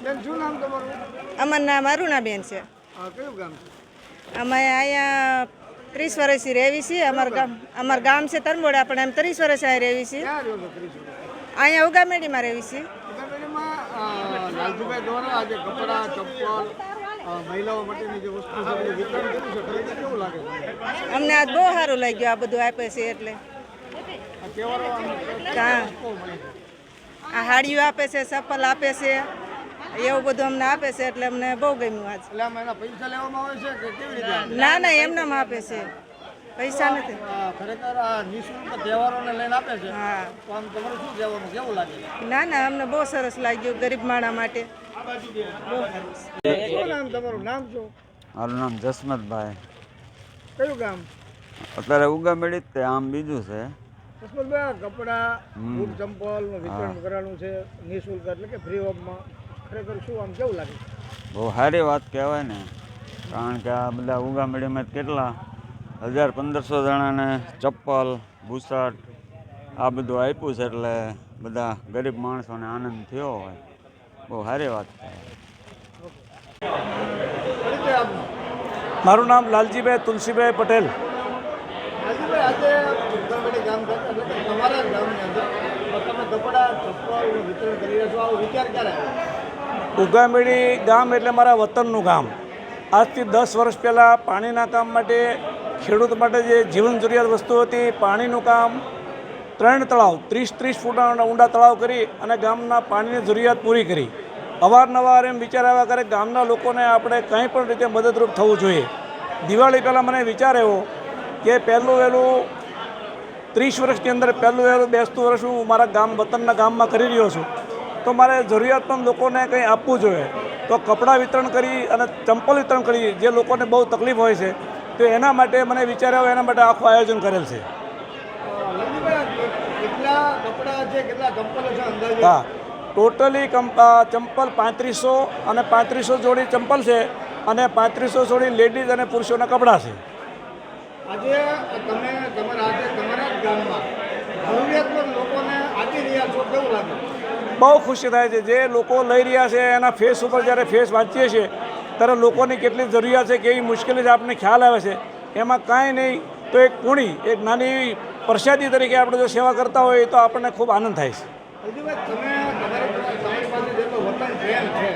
બેન શું નામ તમારું? અમારું નામ અરુણાબેન છે. કયું ગામ છે? અમે અહીંયા 30 વર્ષથી રહેવી છીએ. અમારું ગામ છે તરમોડા, પણ એમ 30 વર્ષ અહીં રહેવી છીએ. ક્યાં રહ્યો છો 30 વર્ષ? અહીંયા ઉગામેડીમાં રહેવી છીએ. ઉગામેડીમાં લાલજીભાઈ દ્વારા આજે કપડાં, ચપ્પલ, મહિલાઓ માટેની જે વસ્તુ છે એ વિતરણ કર્યું છે, ખરેખર કેવું લાગે છે? અમને આજ બહુ સારું લાગ્યું આ બધું આપે છે એટલે. આ તહેવારો હા, આ હાડીઓ આપે છે, ચપ્પલ આપે છે, એવું બધું અમને આપે છે એટલે અમને બહુ ગમ્યું આજ. એટલે આમાં એના પૈસા લેવામાં આવે છે કે કેવી રીતે? ના ના, એમનેમ આપે છે, પૈસા નથી. ખરેખર આ નિઃશુલ્ક તહેવારોને લઈને આપે છે. હા, તો આમ તમારું શું કહેવાનું, કેવું લાગે? ના ના, અમને બહુ સરસ લાગ્યું ગરીબ માણસ માટે. શું નામ તમારું? નામ શું? મારું નામ જસમતભાઈ. કયું ગામ? અત્યારે ઉગામેડી જ તે, આમ બીજું છે. જસમતભાઈ, કપડાં, બૂટ, ચંપલનું વિતરણ કરવાનું છે નિઃશુલ્ક, એટલે કે ફ્રી ઓફમાં. ખરેખર શું આમ કેવું લાગે? બહુ સારી વાત કહેવાય ને, કારણ કે આ બધા ઉગામેડીમાં કેટલા 1000-1500 જણાને ચપ્પલ, બુશર્ટ આ બધું આપ્યું છે, એટલે બધા ગરીબ માણસોને આનંદ થયો હોય. બહુ સારી વાત કહેવાય. મારું નામ લાલજીભાઈ તુલસીભાઈ પટેલ. લાલજીભાઈ, આજે ઉગામેડી ગામ છે, એટલે કે તમારા ગામની અંદર તમે કપડાં, ચપ્પલનું વિતરણ કરી રહ્યા છો, આવો વિચાર ક્યારે આવ્યો? ઉગામેડી ગામ એટલે મારા વતનનું ગામ. આજથી 10 વર્ષ પહેલાં પાણીના કામ માટે, ખેડૂત માટે જે જીવન જરૂરિયાત વસ્તુ હતી, પાણીનું કામ 3 તળાવ 30-30 ફૂટ ઊંડા તળાવ કરી અને ગામના પાણીની જરૂરિયાત પૂરી કરી. અવારનવાર એમ વિચાર આવ્યા કરે ગામના લોકોને આપણે કંઈ પણ રીતે મદદરૂપ થવું જોઈએ. દિવાળી પહેલાં મને વિચાર આવ્યો કે પહેલું વહેલું 30 વર્ષની અંદર પહેલું વહેલું બેસતું વર્ષ હું મારા ગામ વતનના ગામમાં કરી રહ્યો છું, તો મારે જરૂરિયાતમંદ લોકોને કંઈ આપવું જોઈએ. તો કપડાં વિતરણ કરી અને ચંપલ વિતરણ કરી, જે લોકોને બહુ તકલીફ હોય છે, તો એના માટે મને વિચાર આવ્યો, એના માટે આખું આયોજન કરેલ છે. કેટલા કપડાં છે, કેટલા ચંપલો છે અંદાજે? હા, ટોટલી ચંપલ 3500 અને 3500 જોડી ચંપલ છે અને 3500 જોડી લેડીઝ અને પુરુષોના કપડાં છે. આજે તમે તમારા ગામમાં જરૂરિયાતમંદ લોકોને આપી રહ્યા છો, કેવું લાગે? બહુ ખુશી થાય છે. જે લોકો લઈ રહ્યા છે એના ફેસ ઉપર જ્યારે ફેસ વાંચીએ છીએ ત્યારે લોકોની કેટલી જરૂરિયાત છે, કેવી મુશ્કેલી છે, આપણને ખ્યાલ આવે છે. એમાં કાંઈ નહીં તો એક પૂણી, એક નાની એવી પ્રસાદી તરીકે આપણે જો સેવા કરતા હોઈએ તો આપણને ખૂબ આનંદ થાય છે. તમારી પાસે જેટલો વતન પ્રેમ છે,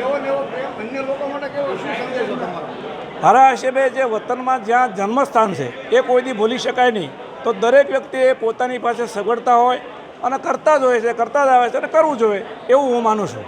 એવો ને એવો પ્રેમ અન્ય લોકો માટે કેવો, શું સંદેશો તમારો? મારા હિસાબે જે વતનમાં જ્યાં જન્મસ્થાન છે એ કોઈથી ભૂલી શકાય નહીં. તો દરેક વ્યક્તિએ પોતાની પાસે સગવડતા હોય અને કરતા જ હોય છે, કરતા જ આવે છે અને કરવું જોઈએ, એવું હું માનું છું.